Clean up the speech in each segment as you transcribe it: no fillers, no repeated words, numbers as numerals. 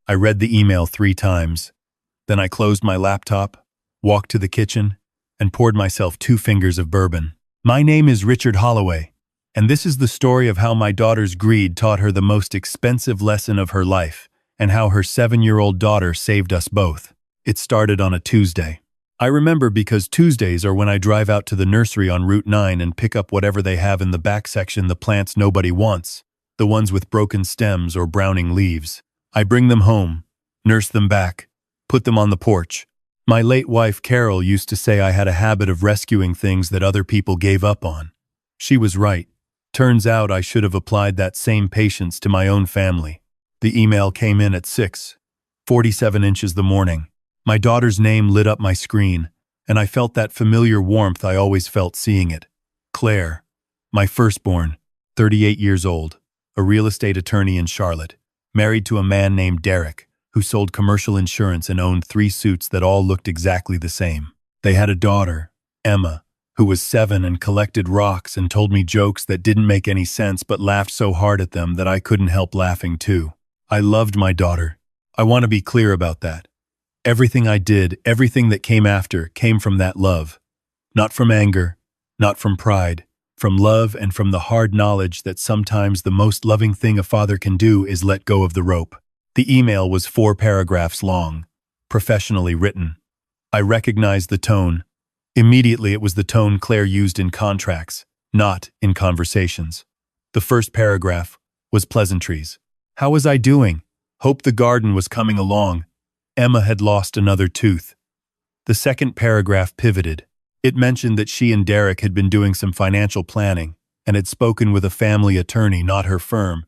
I read the email 3 times. Then I closed my laptop, walked to the kitchen, and poured myself 2 fingers of bourbon. My name is Richard Holloway, and this is the story of how my daughter's greed taught her the most expensive lesson of her life, and how her 7-year-old daughter saved us both. It started on a Tuesday. I remember because Tuesdays are when I drive out to the nursery on Route 9 and pick up whatever they have in the back section, the plants nobody wants, the ones with broken stems or browning leaves. I bring them home, nurse them back, put them on the porch. My late wife Carol used to say I had a habit of rescuing things that other people gave up on. She was right. Turns out I should have applied that same patience to my own family. The email came in at 6:47 inches the morning. My daughter's name lit up my screen, and I felt that familiar warmth I always felt seeing it. Claire, my firstborn, 38 years old, a real estate attorney in Charlotte, married to a man named Derek, who sold commercial insurance and owned 3 suits that all looked exactly the same. They had a daughter, Emma, who was 7 and collected rocks and told me jokes that didn't make any sense but laughed so hard at them that I couldn't help laughing too. I loved my daughter. I want to be clear about that. Everything I did, everything that came after, came from that love. Not from anger, not from pride, from love and from the hard knowledge that sometimes the most loving thing a father can do is let go of the rope. The email was 4 paragraphs long, professionally written. I recognized the tone. Immediately it was the tone Claire used in contracts, not in conversations. The first paragraph was pleasantries. How was I doing? Hope the garden was coming along. Emma had lost another tooth. The second paragraph pivoted. It mentioned that she and Derek had been doing some financial planning and had spoken with a family attorney, not her firm,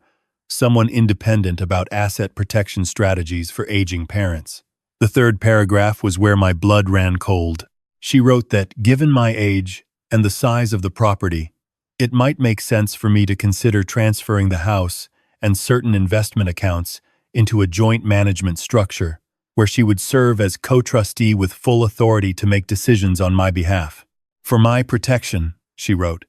someone independent, about asset protection strategies for aging parents. The third paragraph was where my blood ran cold. She wrote that, given my age and the size of the property, it might make sense for me to consider transferring the house and certain investment accounts into a joint management structure, where she would serve as co-trustee with full authority to make decisions on my behalf. For my protection, she wrote,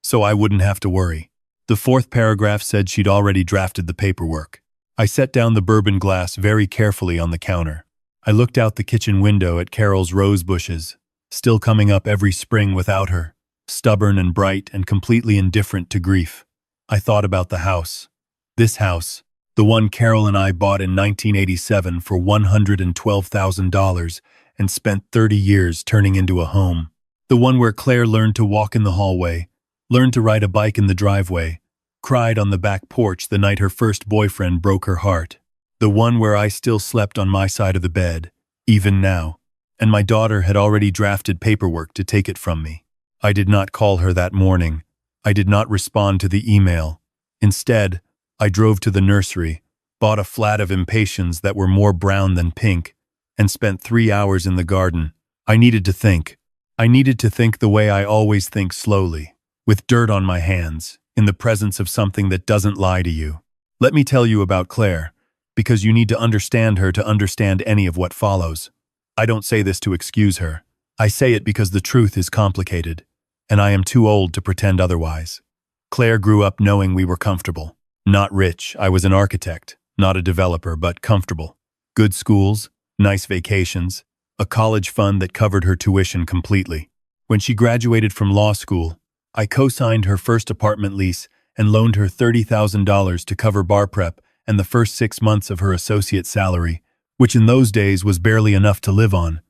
so I wouldn't have to worry. The fourth paragraph said she'd already drafted the paperwork. I set down the bourbon glass very carefully on the counter. I looked out the kitchen window at Carol's rose bushes, still coming up every spring without her, stubborn and bright and completely indifferent to grief. I thought about the house. This house, the one Carol and I bought in 1987 for $112,000 and spent 30 years turning into a home. The one where Claire learned to walk in the hallway, learned to ride a bike in the driveway, cried on the back porch the night her first boyfriend broke her heart. The one where I still slept on my side of the bed, even now, and my daughter had already drafted paperwork to take it from me. I did not call her that morning. I did not respond to the email. Instead, I drove to the nursery, bought a flat of impatiens that were more brown than pink, and spent 3 hours in the garden. I needed to think. I needed to think the way I always think, slowly, with dirt on my hands, in the presence of something that doesn't lie to you. Let me tell you about Claire, because you need to understand her to understand any of what follows. I don't say this to excuse her. I say it because the truth is complicated, and I am too old to pretend otherwise. Claire grew up knowing we were comfortable. Not rich. I was an architect, not a developer, but comfortable. Good schools, nice vacations, a college fund that covered her tuition completely. When she graduated from law school, I co-signed her first apartment lease and loaned her $30,000 to cover bar prep and the first 6 months of her associate salary, which in those days was barely enough to live on.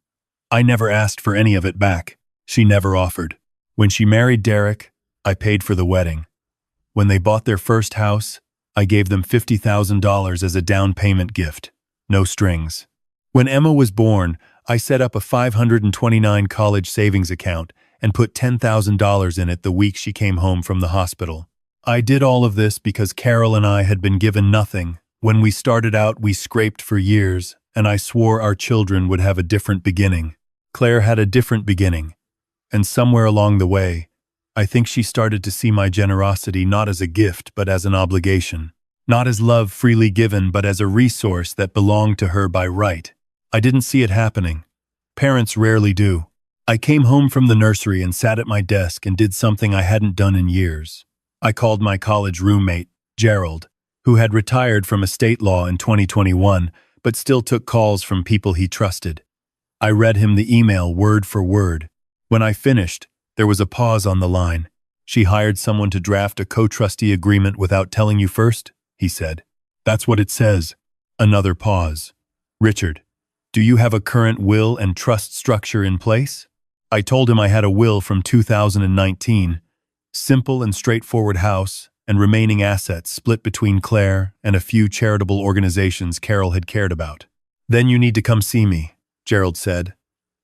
I never asked for any of it back. She never offered. When she married Derek, I paid for the wedding. When they bought their first house, I gave them $50,000 as a down payment gift. No strings. When Emma was born, I set up a 529 college savings account and put $10,000 in it the week she came home from the hospital. I did all of this because Carol and I had been given nothing. When we started out, we scraped for years, and I swore our children would have a different beginning. Claire had a different beginning, and somewhere along the way, I think she started to see my generosity not as a gift but as an obligation. Not as love freely given but as a resource that belonged to her by right. I didn't see it happening. Parents rarely do. I came home from the nursery and sat at my desk and did something I hadn't done in years. I called my college roommate, Gerald, who had retired from estate law in 2021 but still took calls from people he trusted. I read him the email word for word. When I finished, there was a pause on the line. "She hired someone to draft a co-trustee agreement without telling you first?" he said. "That's what it says." Another pause. "Richard, do you have a current will and trust structure in place?" I told him I had a will from 2019, simple and straightforward house and remaining assets split between Claire and a few charitable organizations Carol had cared about. "Then you need to come see me," Gerald said.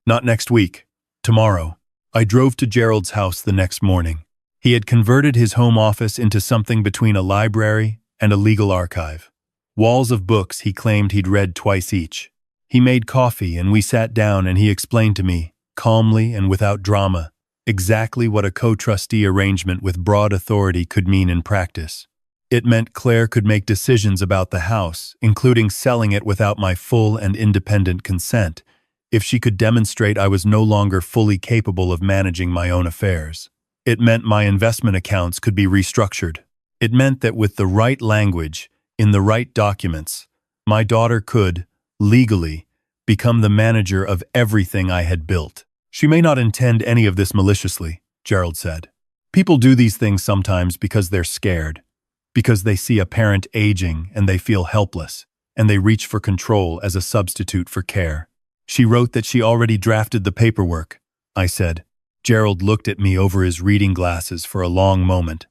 "Not next week. Tomorrow." I drove to Gerald's house the next morning. He had converted his home office into something between a library and a legal archive. Walls of books he claimed he'd read twice each. He made coffee and we sat down and he explained to me, calmly and without drama, exactly what a co-trustee arrangement with broad authority could mean in practice. It meant Claire could make decisions about the house, including selling it without my full and independent consent, if she could demonstrate I was no longer fully capable of managing my own affairs. It meant my investment accounts could be restructured. It meant that with the right language, in the right documents, my daughter could, legally, become the manager of everything I had built. "She may not intend any of this maliciously," Gerald said. "People do these things sometimes because they're scared, because they see a parent aging and they feel helpless, and they reach for control as a substitute for care." "She wrote that she already drafted the paperwork," I said. Gerald looked at me over his reading glasses for a long moment.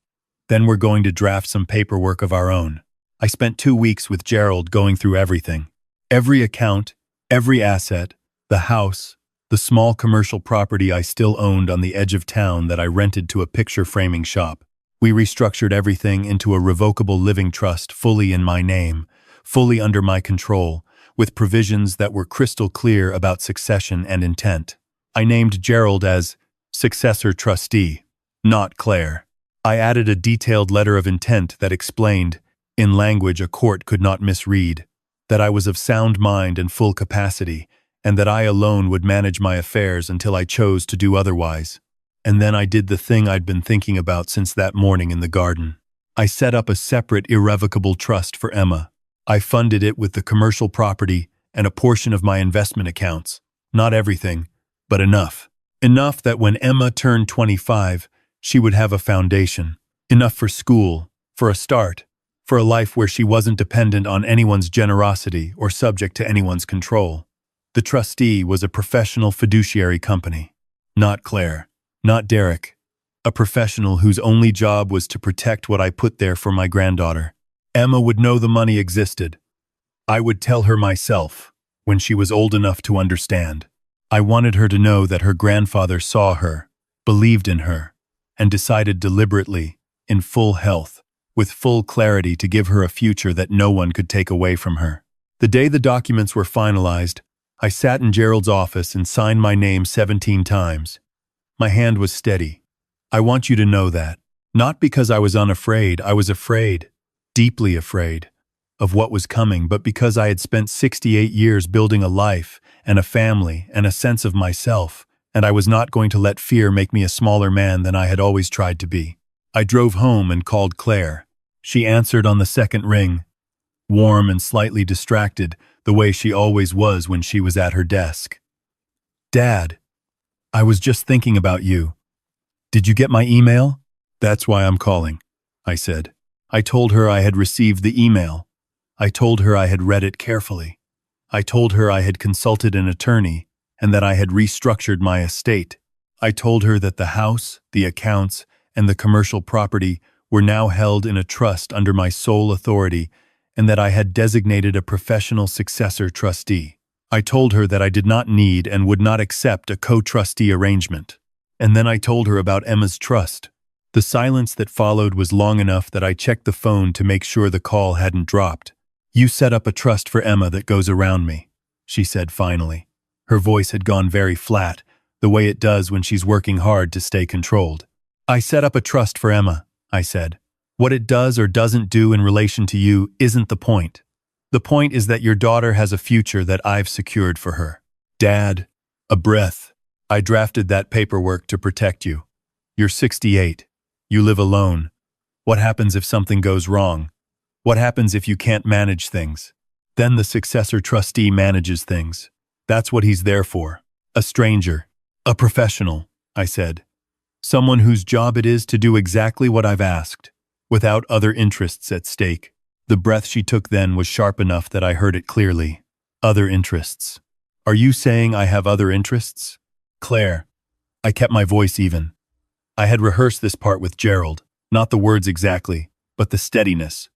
"Then we're going to draft some paperwork of our own." I spent 2 weeks with Gerald going through everything. Every account, every asset, the house, the small commercial property I still owned on the edge of town that I rented to a picture-framing shop. We restructured everything into a revocable living trust fully in my name, fully under my control, with provisions that were crystal clear about succession and intent. I named Gerald as successor trustee, not Claire. I added a detailed letter of intent that explained, in language a court could not misread, that I was of sound mind and full capacity, and that I alone would manage my affairs until I chose to do otherwise. And then I did the thing I'd been thinking about since that morning in the garden. I set up a separate irrevocable trust for Emma. I funded it with the commercial property and a portion of my investment accounts. Not everything, but enough. Enough that when Emma turned 25, she would have a foundation. Enough for school, for a start, for a life where she wasn't dependent on anyone's generosity or subject to anyone's control. The trustee was a professional fiduciary company. Not Claire, not Derek. A professional whose only job was to protect what I put there for my granddaughter. Emma would know the money existed. I would tell her myself, when she was old enough to understand. I wanted her to know that her grandfather saw her, believed in her, and decided deliberately, in full health, with full clarity to give her a future that no one could take away from her. The day the documents were finalized, I sat in Gerald's office and signed my name 17 times. My hand was steady. I want you to know that. Not because I was unafraid, I was afraid, deeply afraid, of what was coming, but because I had spent 68 years building a life and a family and a sense of myself, and I was not going to let fear make me a smaller man than I had always tried to be. I drove home and called Claire. She answered on the second ring, warm and slightly distracted, the way she always was when she was at her desk. "Dad, I was just thinking about you. Did you get my email?" "That's why I'm calling," I said. I told her I had received the email. I told her I had read it carefully. I told her I had consulted an attorney and that I had restructured my estate. I told her that the house, the accounts, and the commercial property were now held in a trust under my sole authority and that I had designated a professional successor trustee. I told her that I did not need and would not accept a co-trustee arrangement. And then I told her about Emma's trust. The silence that followed was long enough that I checked the phone to make sure the call hadn't dropped. "You set up a trust for Emma that goes around me," she said finally. Her voice had gone very flat, the way it does when she's working hard to stay controlled. "I set up a trust for Emma," I said. "What it does or doesn't do in relation to you isn't the point. The point is that your daughter has a future that I've secured for her." "Dad," a breath. "I drafted that paperwork to protect you. You're 68. You live alone. What happens if something goes wrong? What happens if you can't manage things? Then the successor trustee manages things. That's what he's there for. A stranger. A professional, I said. Someone whose job it is to do exactly what I've asked, without other interests at stake. The breath she took then was sharp enough that I heard it clearly. Other interests. Are you saying I have other interests? Claire. I kept my voice even. I had rehearsed this part with Gerald, not the words exactly, but the steadiness.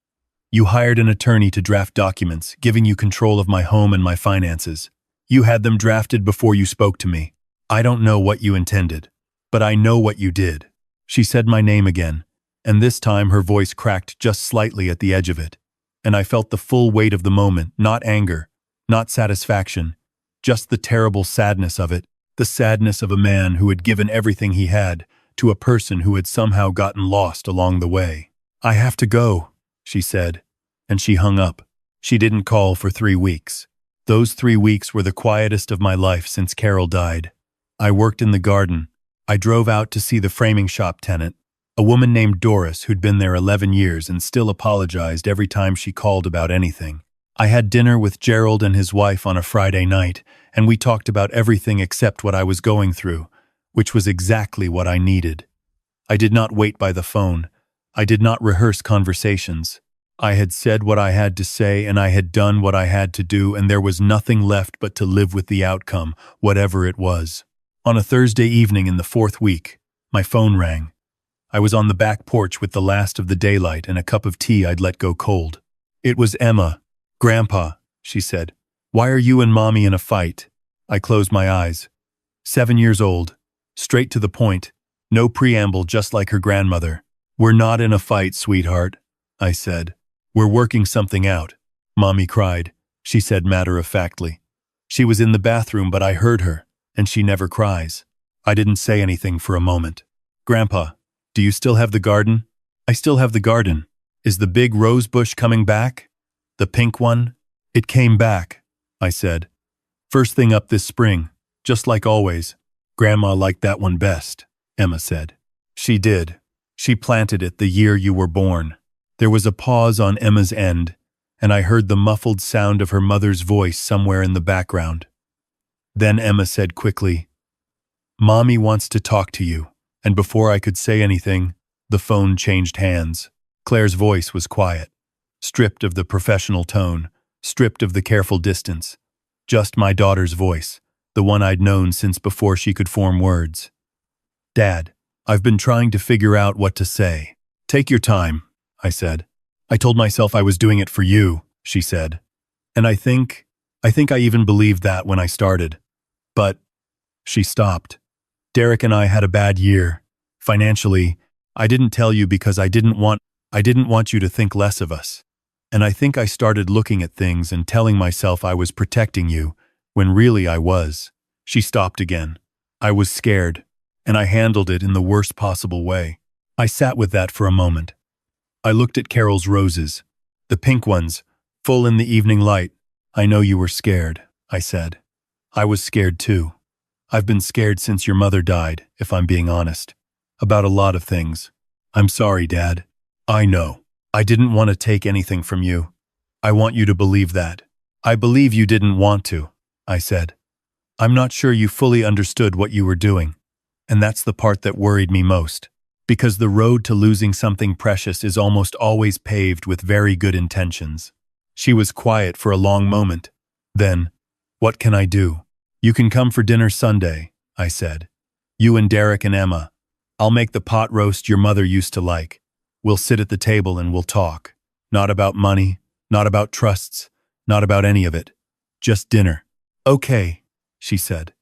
You hired an attorney to draft documents, giving you control of my home and my finances. You had them drafted before you spoke to me. I don't know what you intended, but I know what you did. She said my name again, and this time her voice cracked just slightly at the edge of it, and I felt the full weight of the moment, not anger, not satisfaction, just the terrible sadness of it, the sadness of a man who had given everything he had to a person who had somehow gotten lost along the way. I have to go, she said, and she hung up. She didn't call for 3 weeks. Those 3 weeks were the quietest of my life since Carol died. I worked in the garden. I drove out to see the framing shop tenant, a woman named Doris who'd been there 11 years and still apologized every time she called about anything. I had dinner with Gerald and his wife on a Friday night, and we talked about everything except what I was going through, which was exactly what I needed. I did not wait by the phone. I did not rehearse conversations. I had said what I had to say and I had done what I had to do, and there was nothing left but to live with the outcome, whatever it was. On a Thursday evening in the 4th week, my phone rang. I was on the back porch with the last of the daylight and a cup of tea I'd let go cold. It was Emma. Grandpa, she said, why are you and Mommy in a fight? I closed my eyes. 7 years old. Straight to the point. No preamble, just like her grandmother. We're not in a fight, sweetheart, I said. We're working something out. Mommy cried, she said matter-of-factly. She was in the bathroom, but I heard her, and she never cries. I didn't say anything for a moment. Grandpa, do you still have the garden? I still have the garden. Is the big rose bush coming back? The pink one? It came back, I said. First thing up this spring, just like always. Grandma liked that one best, Emma said. She did. She planted it the year you were born. There was a pause on Emma's end, and I heard the muffled sound of her mother's voice somewhere in the background. Then Emma said quickly, Mommy wants to talk to you. And before I could say anything, the phone changed hands. Claire's voice was quiet, stripped of the professional tone, stripped of the careful distance. Just my daughter's voice, the one I'd known since before she could form words. Dad, I've been trying to figure out what to say. Take your time, I said. I told myself I was doing it for you, she said. And I think I even believed that when I started. But she stopped. Derek and I had a bad year. Financially, I didn't tell you because I didn't want you to think less of us. And I think I started looking at things and telling myself I was protecting you, when really I was. She stopped again. I was scared, and I handled it in the worst possible way. I sat with that for a moment. I looked at Carol's roses, the pink ones, full in the evening light. I know you were scared, I said. I was scared too. I've been scared since your mother died, if I'm being honest. About a lot of things. I'm sorry, Dad. I know. I didn't want to take anything from you. I want you to believe that. I believe you didn't want to, I said. I'm not sure you fully understood what you were doing. And that's the part that worried me most. Because the road to losing something precious is almost always paved with very good intentions. She was quiet for a long moment. Then, what can I do? You can come for dinner Sunday, I said. You and Derek and Emma. I'll make the pot roast your mother used to like. We'll sit at the table and we'll talk. Not about money, not about trusts, not about any of it. Just dinner. Okay, she said.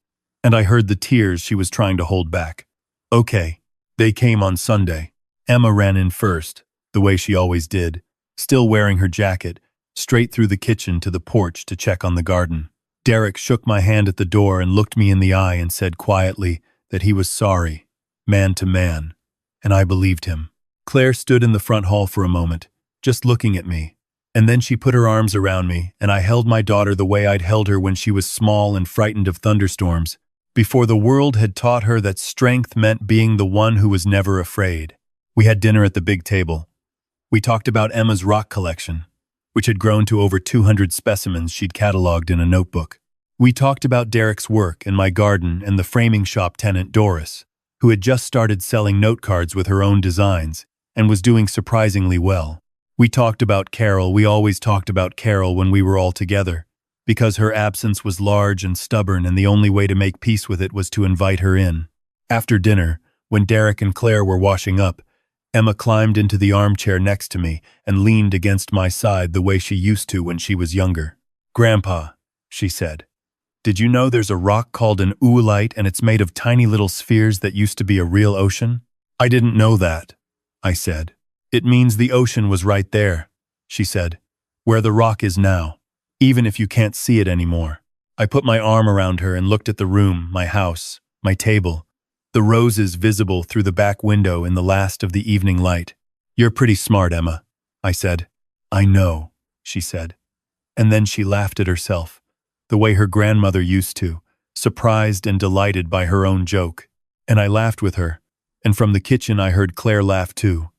And I heard the tears she was trying to hold back. Okay. They came on Sunday. Emma ran in first, the way she always did, still wearing her jacket, straight through the kitchen to the porch to check on the garden. Derek shook my hand at the door and looked me in the eye and said quietly that he was sorry, man to man, and I believed him. Claire stood in the front hall for a moment, just looking at me, and then she put her arms around me, and I held my daughter the way I'd held her when she was small and frightened of thunderstorms, before the world had taught her that strength meant being the one who was never afraid. We had dinner at the big table. We talked about Emma's rock collection. which had grown to over 200 specimens she'd cataloged in a notebook. We talked about Derek's work and my garden and the framing shop tenant Doris, who had just started selling note cards with her own designs and was doing surprisingly well. We talked about Carol. We always talked about Carol when we were all together, because her absence was large and stubborn, and the only way to make peace with it was to invite her in. After dinner, when Derek and Claire were washing up, Emma climbed into the armchair next to me and leaned against my side the way she used to when she was younger. "Grandpa," she said, "did you know there's a rock called an oolite and it's made of tiny little spheres that used to be a real ocean?" "I didn't know that," I said. "It means the ocean was right there," she said, "where the rock is now, even if you can't see it anymore." I put my arm around her and looked at the room, my house, my table, the roses visible through the back window in the last of the evening light. "You're pretty smart, Emma," I said. "I know," she said. And then she laughed at herself, the way her grandmother used to, surprised and delighted by her own joke. And I laughed with her, and from the kitchen I heard Claire laugh too,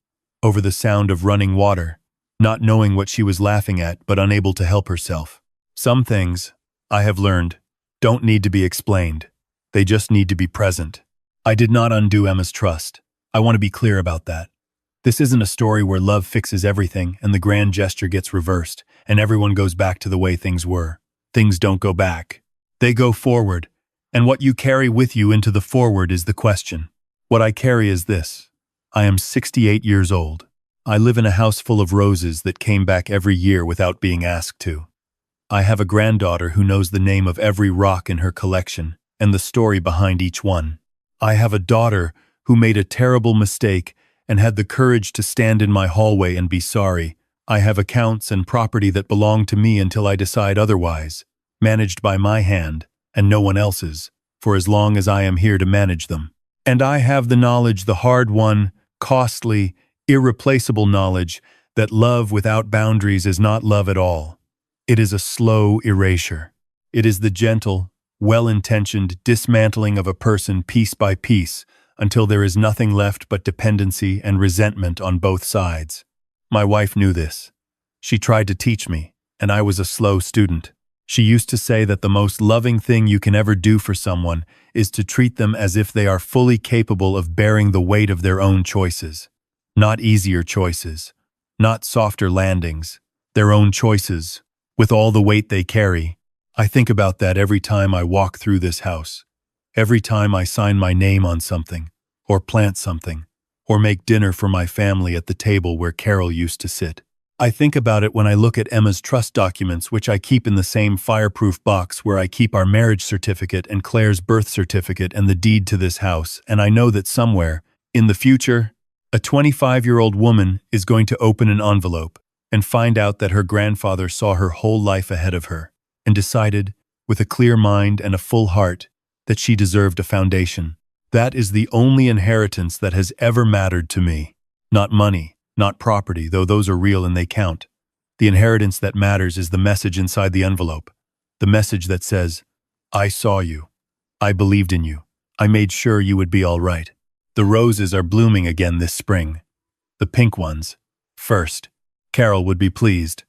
over the sound of running water, not knowing what she was laughing at but unable to help herself. Some things, I have learned, don't need to be explained. They just need to be present. I did not undo Emma's trust. I want to be clear about that. This isn't a story where love fixes everything and the grand gesture gets reversed and everyone goes back to the way things were. Things don't go back. They go forward, and what you carry with you into the forward is the question. What I carry is this. I am 68 years old. I live in a house full of roses that came back every year without being asked to. I have a granddaughter who knows the name of every rock in her collection and the story behind each one. I have a daughter who made a terrible mistake and had the courage to stand in my hallway and be sorry. I have accounts and property that belong to me until I decide otherwise, managed by my hand and no one else's, for as long as I am here to manage them. And I have the knowledge, the hard-won, costly, irreplaceable knowledge that love without boundaries is not love at all. It is a slow erasure. It is the gentle, well-intentioned dismantling of a person piece by piece until there is nothing left but dependency and resentment on both sides. My wife knew this. She tried to teach me, and I was a slow student. She used to say that the most loving thing you can ever do for someone is to treat them as if they are fully capable of bearing the weight of their own choices. Not easier choices, not softer landings, their own choices, with all the weight they carry. I think about that every time I walk through this house, every time I sign my name on something, or plant something, or make dinner for my family at the table where Carol used to sit. I think about it when I look at Emma's trust documents, which I keep in the same fireproof box where I keep our marriage certificate and Claire's birth certificate and the deed to this house, and I know that somewhere, in the future, a 25-year-old woman is going to open an envelope and find out that her grandfather saw her whole life ahead of her and decided, with a clear mind and a full heart, that she deserved a foundation. That is the only inheritance that has ever mattered to me. Not money, not property, though those are real and they count. The inheritance that matters is the message inside the envelope. The message that says, "I saw you. I believed in you. I made sure you would be all right." The roses are blooming again this spring. The pink ones. First. Carol would be pleased.